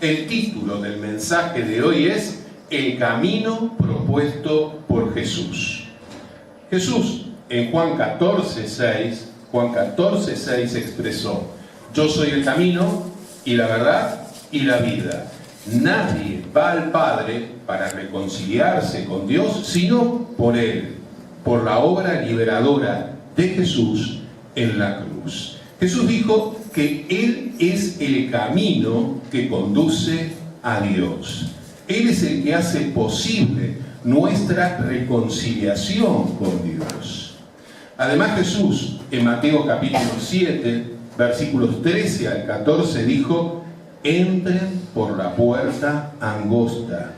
El título del mensaje de hoy es El camino propuesto por Jesús. Jesús en Juan 14:6 expresó: yo soy el camino y la verdad y la vida. Nadie va al Padre para reconciliarse con Dios sino por Él, por la obra liberadora de Jesús en la cruz. Jesús dijo que Él es el camino que conduce a Dios. Él es el que hace posible nuestra reconciliación con Dios. Además, Jesús en Mateo capítulo 7, versículos 13 al 14 dijo: entren por la puerta angosta,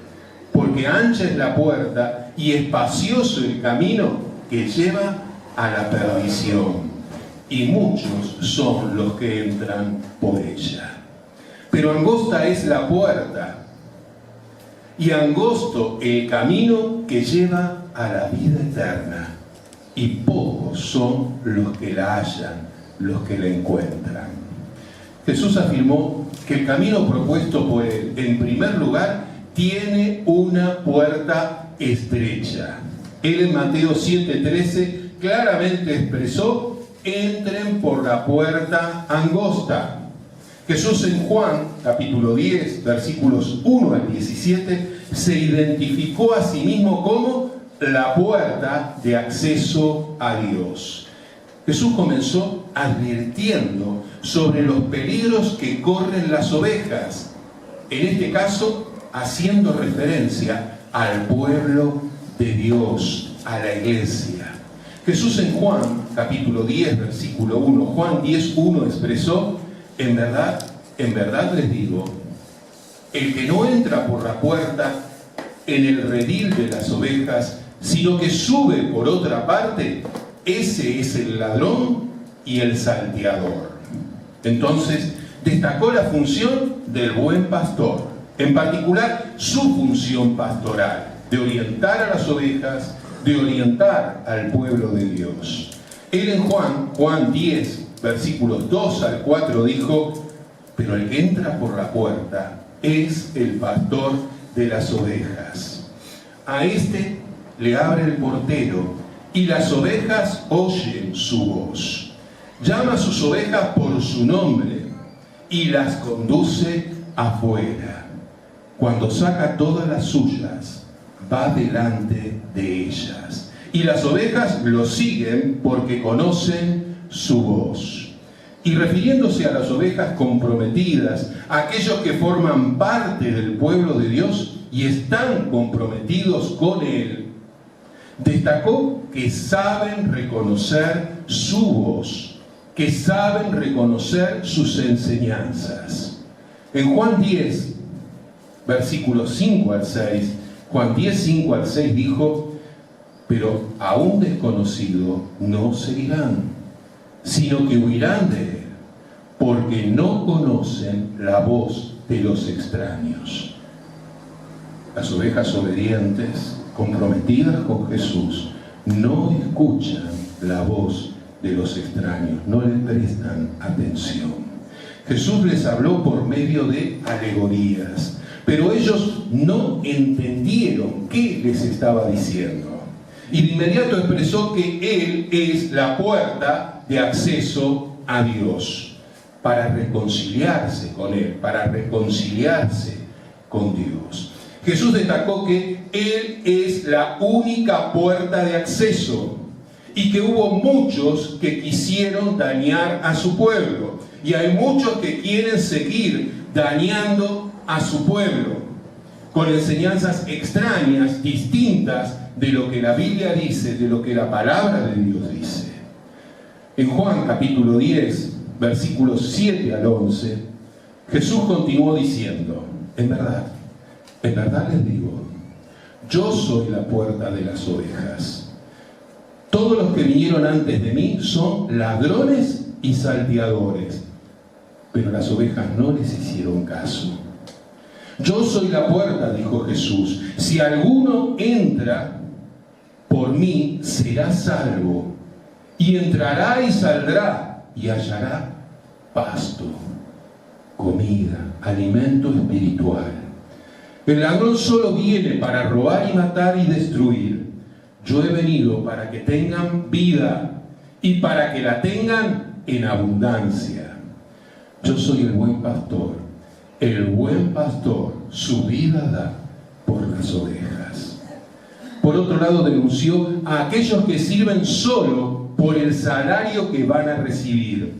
porque ancha es la puerta y espacioso el camino que lleva a la perdición, y muchos son los que entran por ella. Pero angosta es la puerta, y angosto el camino que lleva a la vida eterna, y pocos son los que la hallan, los que la encuentran. Jesús afirmó que el camino propuesto por Él, en primer lugar, tiene una puerta estrecha. Él en Mateo 7:13 claramente expresó: entren por la puerta angosta. Jesús en Juan capítulo 10, versículos 1 al 17, se identificó a sí mismo como la puerta de acceso a Dios. Jesús comenzó advirtiendo sobre los peligros que corren las ovejas, en este caso haciendo referencia al pueblo de Dios, a la iglesia. Jesús en Juan capítulo 10, versículo 1, Juan 10:1 expresó: en verdad les digo, el que no entra por la puerta en el redil de las ovejas, sino que sube por otra parte, ese es el ladrón y el salteador. Entonces destacó la función del buen pastor, en particular su función pastoral, de orientar a las ovejas, de orientar al pueblo de Dios. Él en Juan 10, versículos 2 al 4 dijo: pero el que entra por la puerta es el pastor de las ovejas. A este le abre el portero, y las ovejas oyen su voz. Llama a sus ovejas por su nombre y las conduce afuera. Cuando saca todas las suyas, va delante de ellas. Y las ovejas lo siguen porque conocen su voz. Y refiriéndose a las ovejas comprometidas, a aquellos que forman parte del pueblo de Dios y están comprometidos con Él, destacó que saben reconocer su voz, que saben reconocer sus enseñanzas. En Juan 10, versículos 5 al 6, Juan 10, 5 al 6 dijo: pero a un desconocido no seguirán, sino que huirán de él, porque no conocen la voz de los extraños. Las ovejas obedientes, comprometidas con Jesús, no escuchan la voz de los extraños, no les prestan atención. Jesús les habló por medio de alegorías, pero ellos no entendieron qué les estaba diciendo. Y de inmediato expresó que Él es la puerta de acceso a Dios, para reconciliarse con Él, para reconciliarse con Dios. Jesús destacó que Él es la única puerta de acceso y que hubo muchos que quisieron dañar a su pueblo, y hay muchos que quieren seguir dañando a su pueblo con enseñanzas extrañas, distintas de lo que la Biblia dice, de lo que la palabra de Dios dice. En Juan capítulo 10, versículos 7 al 11, Jesús continuó diciendo: en verdad les digo, yo soy la puerta de las ovejas. Todos los que vinieron antes de mí son ladrones y salteadores, pero las ovejas no les hicieron caso. Yo soy la puerta, dijo Jesús. Si alguno entra por mí, será salvo, y entrará y saldrá y hallará pasto. comida, alimento espiritual. El ladrón solo viene para robar y matar y destruir. Yo he venido para que tengan vida y para que la tengan en abundancia. Yo soy el buen pastor. El buen pastor su vida da por las ovejas. Por otro lado, denunció a aquellos que sirven solo por el salario que van a recibir.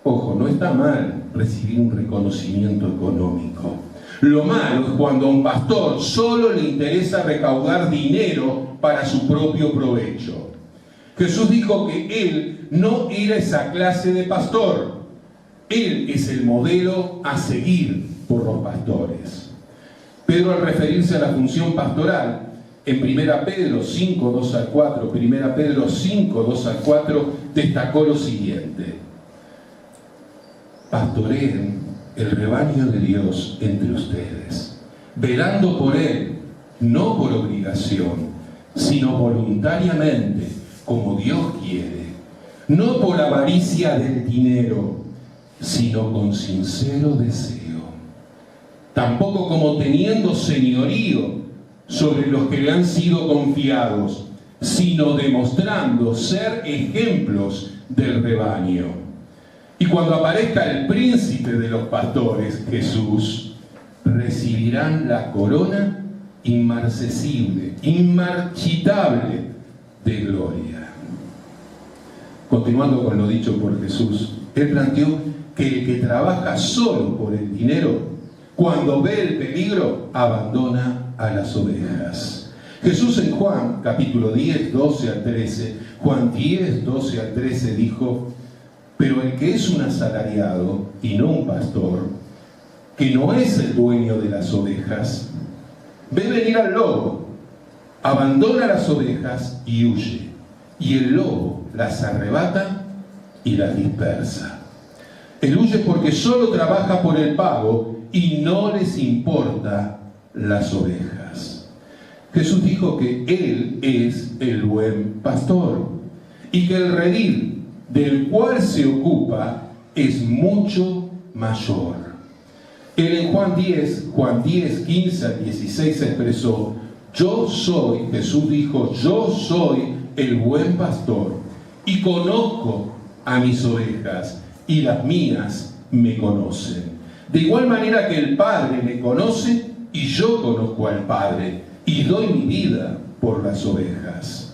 Ojo, no está mal recibir un reconocimiento económico. Lo malo es cuando a un pastor solo le interesa recaudar dinero para su propio provecho. Jesús dijo que él no era esa clase de pastor. Él es el modelo a seguir por los pastores. Pedro, al referirse a la función pastoral, en 1 Pedro 5, 2 al 4, 1 Pedro 5, 2 al 4, destacó lo siguiente: pastoreen el rebaño de Dios entre ustedes, velando por él, no por obligación, sino voluntariamente, como Dios quiere, no por avaricia del dinero, sino con sincero deseo, tampoco como teniendo señorío sobre los que le han sido confiados, sino demostrando ser ejemplos del rebaño. Y cuando aparezca el príncipe de los pastores, Jesús, recibirán la corona inmarcesible, inmarchitable de gloria. Continuando con lo dicho por Jesús, él planteó que el que trabaja solo por el dinero, cuando ve el peligro, abandona a las ovejas. Jesús en Juan, capítulo 10, 12 al 13, Juan 10, 12 al 13 dijo: pero el que es un asalariado y no un pastor, que no es el dueño de las ovejas, ve venir al lobo, abandona las ovejas y huye, y el lobo las arrebata y las dispersa. Él huye porque solo trabaja por el pago y no les importa las ovejas. Jesús dijo que Él es el buen pastor y que el redil del cual se ocupa es mucho mayor. Él en Juan 10, 15 al 16 expresó: yo soy, Jesús dijo, yo soy el buen pastor y conozco a mis ovejas y las mías me conocen. De igual manera que el Padre me conoce y yo conozco al Padre y doy mi vida por las ovejas.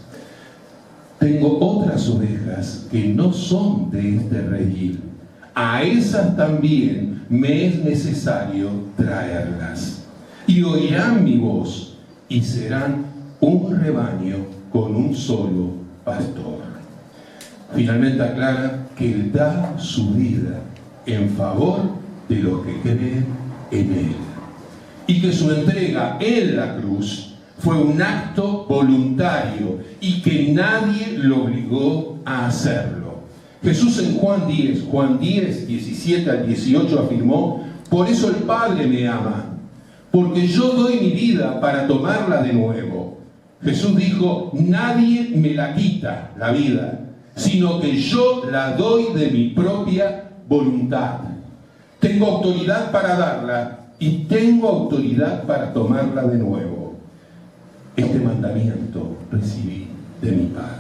Tengo otras ovejas que no son de este redil. A esas también me es necesario traerlas. Y oirán mi voz y serán un rebaño con un solo pastor. Finalmente aclara que Él da su vida en favor de los que creen en Él. Y que su entrega en la cruz fue un acto voluntario y que nadie lo obligó a hacerlo. Jesús en Juan 10, 17 al 18 afirmó: por eso el Padre me ama, porque yo doy mi vida para tomarla de nuevo. Jesús dijo: nadie me la quita, la vida, sino que yo la doy de mi propia voluntad. Tengo autoridad para darla y tengo autoridad para tomarla de nuevo. Este mandamiento recibí de mi Padre.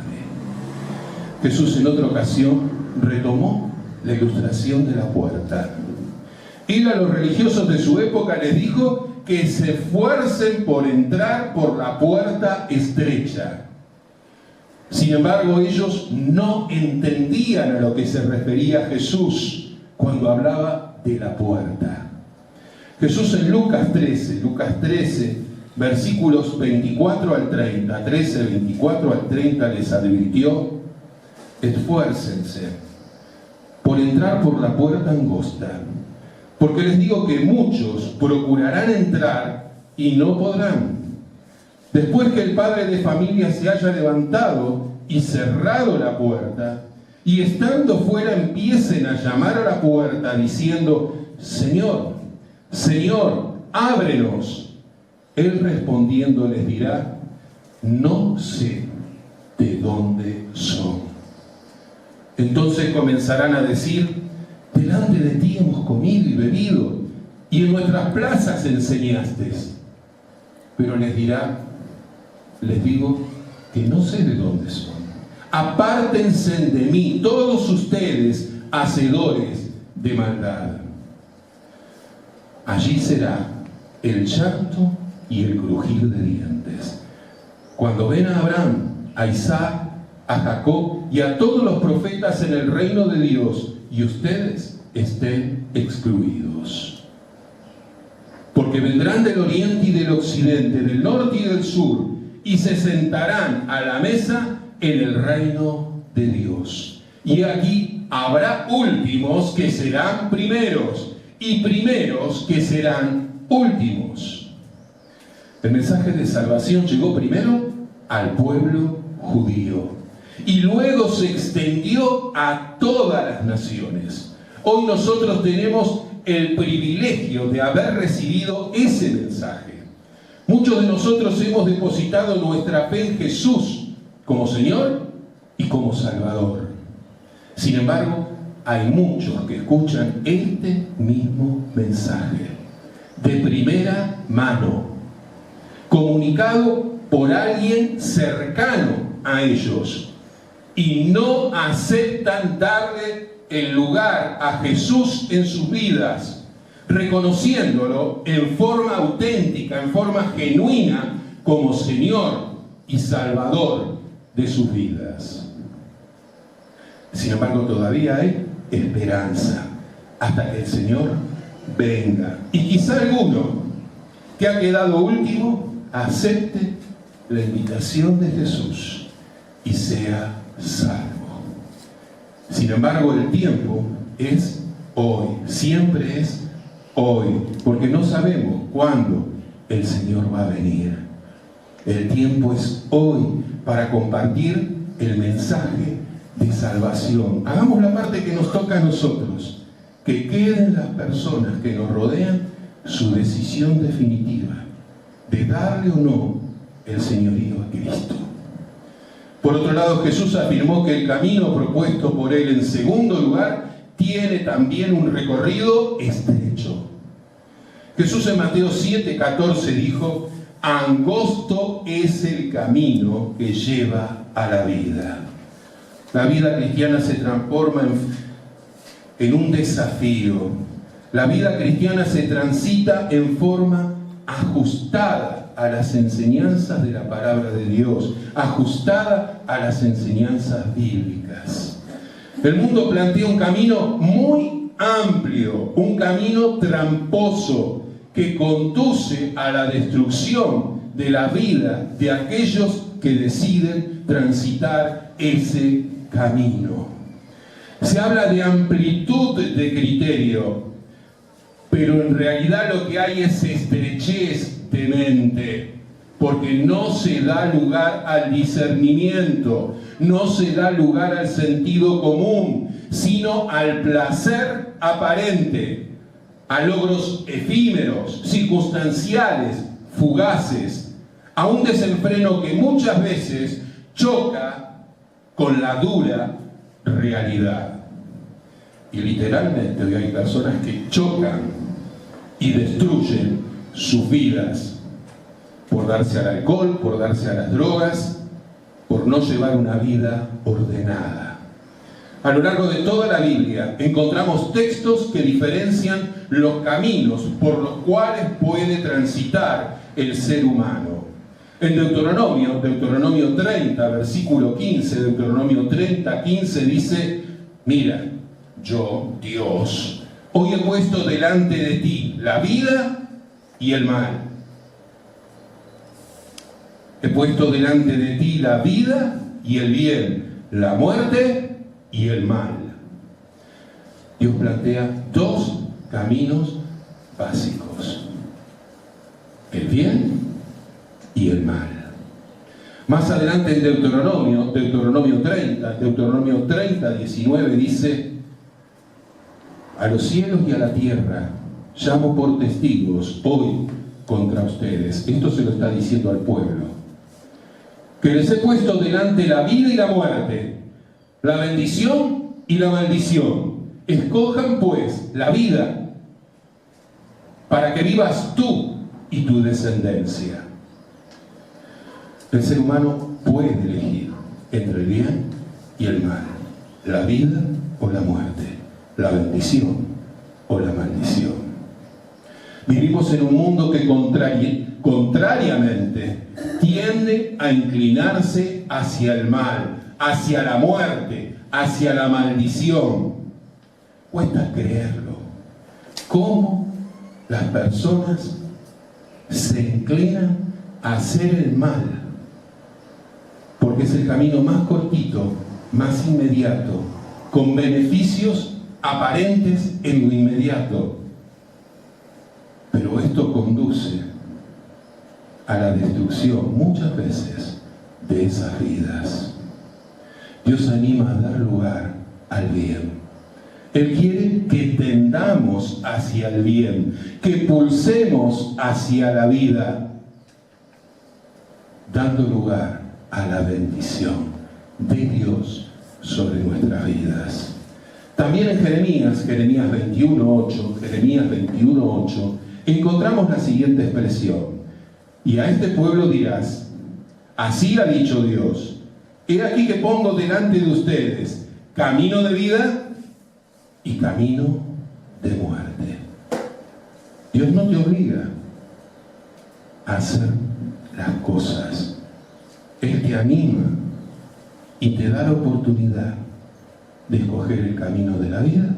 Jesús en otra ocasión retomó la ilustración de la puerta. Él a los religiosos de su época les dijo que se esfuercen por entrar por la puerta estrecha. Sin embargo, ellos no entendían a lo que se refería Jesús cuando hablaba de la puerta. Jesús en Lucas 13, versículos 24 al 30, 13, 24 al 30 les advirtió: esfuércense por entrar por la puerta angosta, porque les digo que muchos procurarán entrar y no podrán. Después que el padre de familia se haya levantado y cerrado la puerta, y estando fuera empiecen a llamar a la puerta diciendo: Señor, Señor, ábrenos. Él respondiendo les dirá: no sé de dónde son. Entonces comenzarán a decir: de delante de ti hemos comido y bebido, y en nuestras plazas enseñaste. Pero les digo que no sé de dónde son. Apártense de mí, todos ustedes, hacedores de maldad. Allí será el llanto y el crujir de dientes. Cuando ven a Abraham, a Isaac, a Jacob y a todos los profetas en el reino de Dios, y ustedes estén excluidos. Porque vendrán del oriente y del occidente, del norte y del sur, y se sentarán a la mesa en el reino de Dios. Y aquí habrá últimos que serán primeros, y primeros que serán últimos. El mensaje de salvación llegó primero al pueblo judío, y luego se extendió a todas las naciones. Hoy nosotros tenemos el privilegio de haber recibido ese mensaje. Muchos de nosotros hemos depositado nuestra fe en Jesús como Señor y como Salvador. Sin embargo, hay muchos que escuchan este mismo mensaje de primera mano, comunicado por alguien cercano a ellos, y no aceptan darle el lugar a Jesús en sus vidas, reconociéndolo en forma auténtica, en forma genuina, como Señor y Salvador de sus vidas. Sin embargo, todavía hay esperanza hasta que el Señor venga. Y quizá alguno que ha quedado último acepte la invitación de Jesús y sea salvo. Sin embargo, el tiempo es hoy, siempre es hoy, porque no sabemos cuándo el Señor va a venir. El tiempo es hoy para compartir el mensaje de salvación. Hagamos la parte que nos toca a nosotros, que queden las personas que nos rodean su decisión definitiva de darle o no el señorío a Cristo. Por otro lado, Jesús afirmó que el camino propuesto por Él en segundo lugar tiene también un recorrido estrecho. Jesús en Mateo 7:14 dijo: angosto es el camino que lleva a la vida. La vida cristiana se transforma en un desafío. La vida cristiana se transita en forma ajustada a las enseñanzas de la palabra de Dios, ajustada a las enseñanzas bíblicas. El mundo plantea un camino muy amplio, un camino tramposo que conduce a la destrucción de la vida de aquellos que deciden transitar ese camino. Se habla de amplitud de criterio, pero en realidad lo que hay es estrechez de mente, porque no se da lugar al discernimiento, no se da lugar al sentido común, sino al placer aparente, a logros efímeros, circunstanciales, fugaces, a un desenfreno que muchas veces choca con la dura realidad. Y literalmente hoy hay personas que chocan y destruyen sus vidas por darse al alcohol, por darse a las drogas, por no llevar una vida ordenada. A lo largo de toda la Biblia encontramos textos que diferencian los caminos por los cuales puede transitar el ser humano. En Deuteronomio 30, versículo 15, Deuteronomio 30, 15 dice: mira, yo, Dios, hoy he puesto delante de ti la vida y el mal. He puesto delante de ti la vida y el bien, la muerte y el mal. Dios plantea dos caminos básicos: el bien y el mal. Más adelante en Deuteronomio 30, 19 dice: a los cielos y a la tierra llamo por testigos hoy contra ustedes. Esto se lo está diciendo al pueblo, que les he puesto delante la vida y la muerte, la bendición y la maldición. escojan pues la vida para que vivas tú y tu descendencia. El ser humano puede elegir entre el bien y el mal, la vida o la muerte, la bendición o la maldición. Vivimos en un mundo que contrariamente tiende a inclinarse hacia el mal, hacia la muerte, hacia la maldición. Cuesta creerlo. ¿Cómo las personas se inclinan a hacer el mal? Porque es el camino más cortito, más inmediato, con beneficios aparentes en lo inmediato. Pero esto conduce a la destrucción muchas veces de esas vidas. Dios anima a dar lugar al bien. Él quiere que tendamos hacia el bien, que pulsemos hacia la vida, dando lugar a la bendición de Dios sobre nuestras vidas. También en Jeremías 21:8, encontramos la siguiente expresión: y a este pueblo dirás, así ha dicho Dios, he aquí que pongo delante de ustedes camino de vida y camino de muerte. Dios no te obliga a hacer las cosas. Él te anima y te da la oportunidad de escoger el camino de la vida,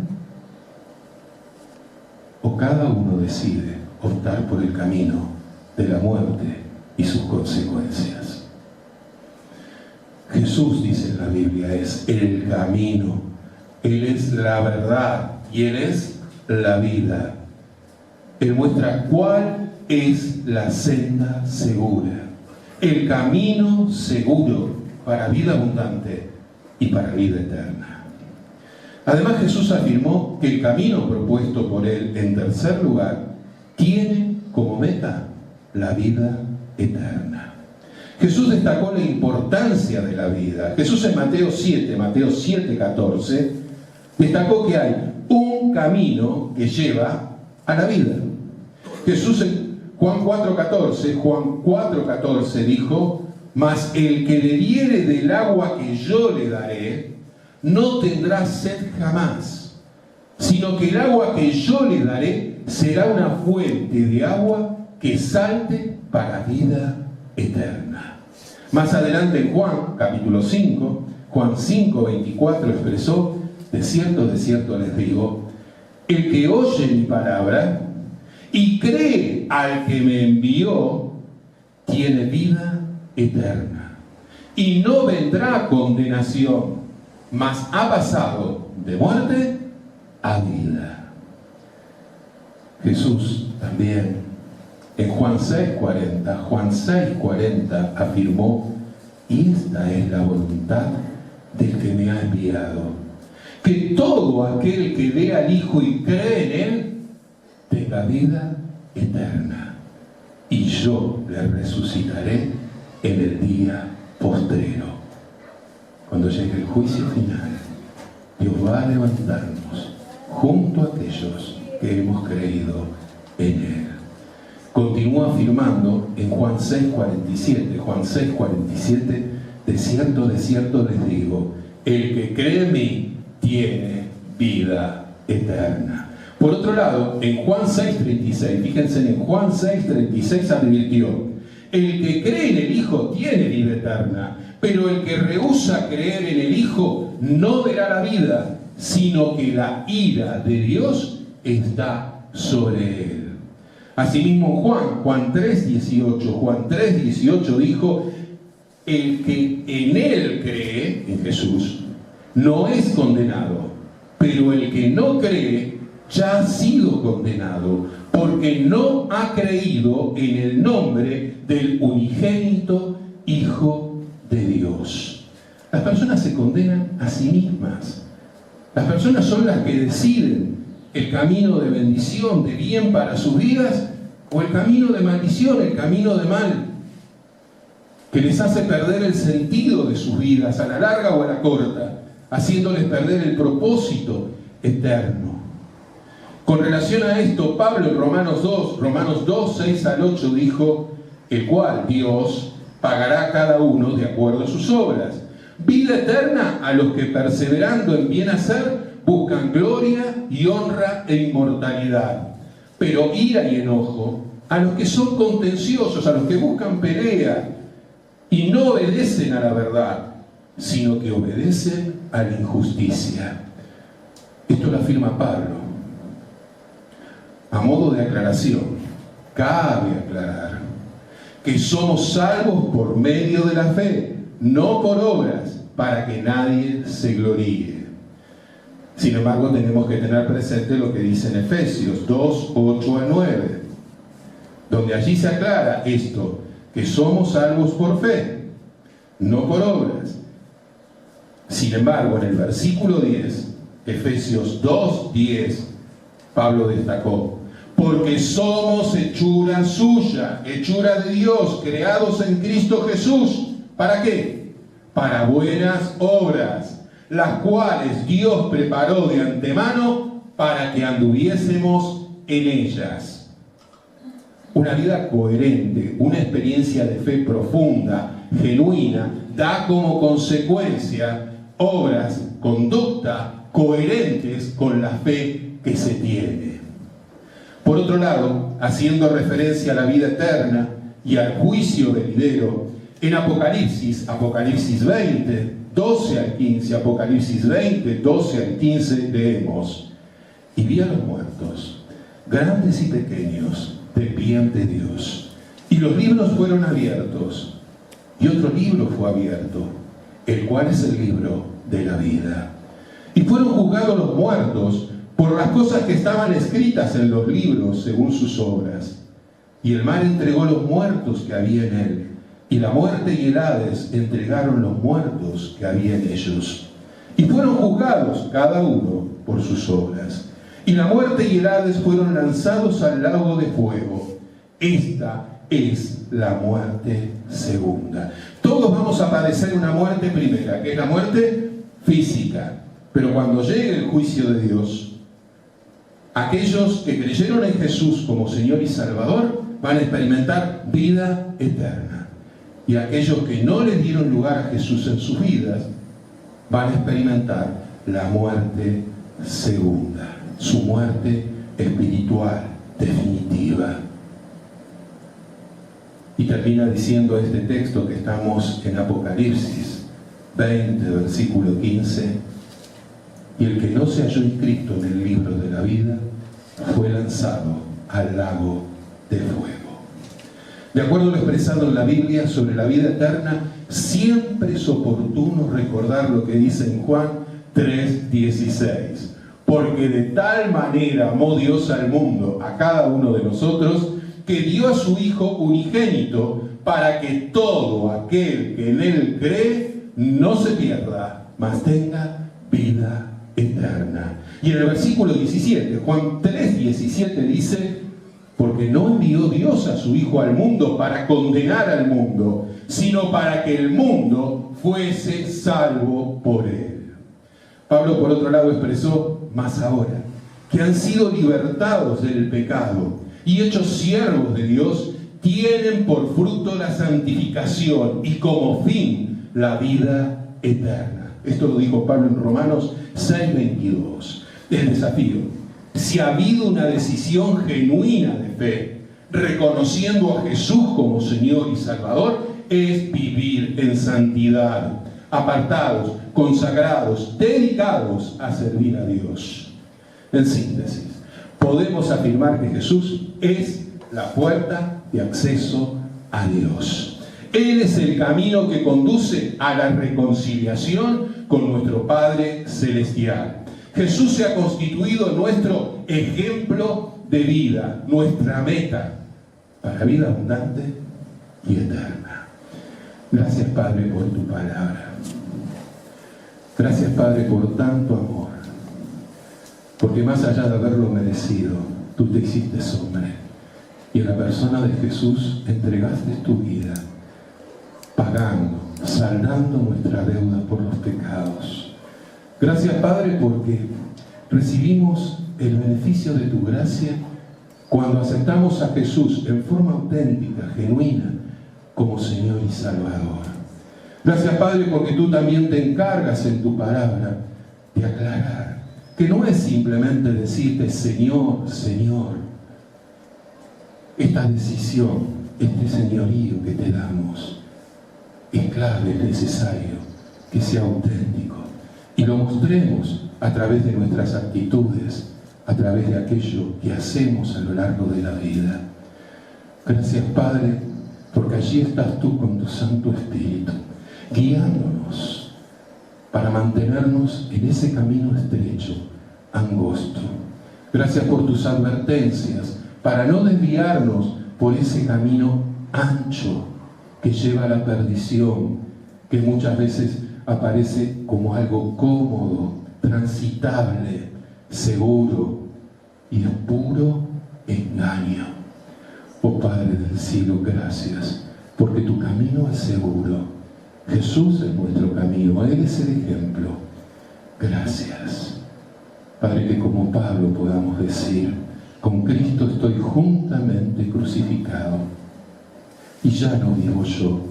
o cada uno decide optar por el camino de la muerte y sus consecuencias. Jesús, dice en la Biblia, es el camino, Él es la verdad y Él es la vida. Él muestra cuál es la senda segura, el camino seguro para vida abundante y para vida eterna. Además, Jesús afirmó que el camino propuesto por Él, en tercer lugar, tiene como meta la vida eterna. Jesús destacó la importancia de la vida. Jesús en Mateo 7:14, destacó que hay un camino que lleva a la vida. Jesús en Juan 4:14 dijo, mas el que bebiere del agua que yo le daré, no tendrá sed jamás, sino que el agua que yo le daré será una fuente de agua que salte para vida eterna. Más adelante en Juan, capítulo 5, Juan 5:24 expresó, de cierto les digo, el que oye mi palabra y cree al que me envió, tiene vida eterna, y no vendrá a condenación, mas ha pasado de muerte a vida. Jesús también en Juan 6:40 afirmó, y esta es la voluntad del que me ha enviado, que todo aquel que ve al Hijo y cree en Él tenga vida eterna, y yo le resucitaré en el día postrero. Cuando llegue el juicio final, Dios va a levantarnos junto a aquellos que hemos creído en Él. Continúa afirmando en Juan 6:47, de cierto les digo, el que cree en mí tiene vida eterna. Por otro lado, en Juan 6:36, fíjense, en Juan 6:36 advirtió, el que cree en el Hijo tiene vida eterna, pero el que rehúsa creer en el Hijo no verá la vida, sino que la ira de Dios está sobre él. Asimismo Juan 3:18 dijo, el que en Él cree, en Jesús, no es condenado, pero el que no cree ya ha sido condenado, porque no ha creído en el nombre del unigénito Hijo de Dios. Las personas se condenan a sí mismas. Las personas son las que deciden el camino de bendición, de bien para sus vidas, o el camino de maldición, el camino de mal, que les hace perder el sentido de sus vidas, a la larga o a la corta, haciéndoles perder el propósito eterno. Con relación a esto, Pablo en Romanos 2, 6 al 8 dijo, el cual Dios pagará a cada uno de acuerdo a sus obras. Vida eterna a los que perseverando en bien hacer buscan gloria y honra e inmortalidad. Pero ira y enojo a los que son contenciosos, a los que buscan pelea y no obedecen a la verdad, sino que obedecen a la injusticia. Esto lo afirma Pablo. A modo de aclaración, cabe aclarar que somos salvos por medio de la fe, no por obras, para que nadie se gloríe. Sin embargo, tenemos que tener presente lo que dice en Efesios 2, 8 a 9, donde allí se aclara esto, que somos salvos por fe, no por obras. Sin embargo, en el versículo 10, Efesios 2, 10, Pablo destacó, porque somos hechura suya, hechura de Dios, creados en Cristo Jesús. ¿Para qué? Para buenas obras, las cuales Dios preparó de antemano para que anduviésemos en ellas. Una vida coherente, una experiencia de fe profunda, genuina, da como consecuencia obras, conducta coherentes con la fe que se tiene. Por otro lado, haciendo referencia a la vida eterna y al juicio venidero, en Apocalipsis 20, 12 al 15, Apocalipsis 20, 12 al 15, leemos: y vi a los muertos, grandes y pequeños, de pie ante Dios, y los libros fueron abiertos, y otro libro fue abierto, el cual es el libro de la vida. Y fueron juzgados los muertos por las cosas que estaban escritas en los libros según sus obras. Y el mar entregó los muertos que había en él, y la muerte y el Hades entregaron los muertos que había en ellos. Y fueron juzgados cada uno por sus obras. Y la muerte y el Hades fueron lanzados al lago de fuego. Esta es la muerte segunda. Todos vamos a padecer una muerte primera, que es la muerte física. Pero cuando llegue el juicio de Dios, aquellos que creyeron en Jesús como Señor y Salvador van a experimentar vida eterna. Y aquellos que no le dieron lugar a Jesús en sus vidas van a experimentar la muerte segunda, su muerte espiritual definitiva. Y termina diciendo este texto que estamos en Apocalipsis 20, versículo 15: y el que no se halló inscrito en el libro de la vida fue lanzado al lago de fuego. De acuerdo a lo expresado en la Biblia sobre la vida eterna, siempre es oportuno recordar lo que dice en Juan 3:16. Porque de tal manera amó Dios al mundo, a cada uno de nosotros, que dio a su Hijo unigénito, para que todo aquel que en Él cree no se pierda, mas tenga vida eterna. Y en el versículo 17, Juan 3:17 dice: porque no envió Dios a su Hijo al mundo para condenar al mundo, sino para que el mundo fuese salvo por Él. Pablo, por otro lado, expresó: mas ahora que han sido libertados del pecado y hechos siervos de Dios, tienen por fruto la santificación y como fin la vida eterna. Esto lo dijo Pablo en Romanos 6:22. El desafío: si ha habido una decisión genuina de fe, reconociendo a Jesús como Señor y Salvador, es vivir en santidad, apartados, consagrados, dedicados a servir a Dios. En síntesis, podemos afirmar que Jesús es la puerta de acceso a Dios. Él es el camino que conduce a la reconciliación con nuestro Padre Celestial. Jesús se ha constituido nuestro ejemplo de vida, nuestra meta para vida abundante y eterna. Gracias, Padre, por tu palabra. Gracias, Padre, por tanto amor. Porque más allá de haberlo merecido, tú te hiciste hombre. Y en la persona de Jesús entregaste tu vida, pagando, saldando nuestra deuda por los pecados. Gracias, Padre, porque recibimos el beneficio de tu gracia cuando aceptamos a Jesús en forma auténtica, genuina, como Señor y Salvador. Gracias, Padre, porque tú también te encargas en tu palabra de aclarar que no es simplemente decirte Señor, Señor. Esta decisión, este señorío que te damos, es clave, es necesario que sea auténtico y lo mostremos a través de nuestras actitudes, a través de aquello que hacemos a lo largo de la vida. Gracias, Padre, porque allí estás tú con tu Santo Espíritu, guiándonos para mantenernos en ese camino estrecho, angosto. Gracias por tus advertencias, para no desviarnos por ese camino ancho que lleva a la perdición, que muchas veces aparece como algo cómodo, transitable, seguro y de puro engaño. Oh Padre del cielo, gracias, porque tu camino es seguro. Jesús es nuestro camino, Él es el ejemplo. Gracias, Padre, que como Pablo podamos decir, con Cristo estoy juntamente crucificado, y ya no vivo yo,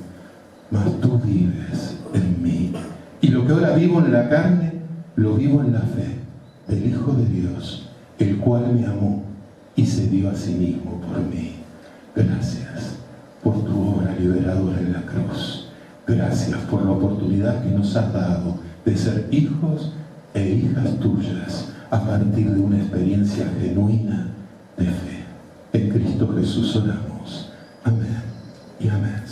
mas tú vives en mí. Y lo que ahora vivo en la carne, lo vivo en la fe del Hijo de Dios, el cual me amó y se dio a sí mismo por mí. Gracias por tu obra liberadora en la cruz. Gracias por la oportunidad que nos has dado de ser hijos e hijas tuyas a partir de una experiencia genuina de fe. En Cristo Jesús oramos. Amén y amén.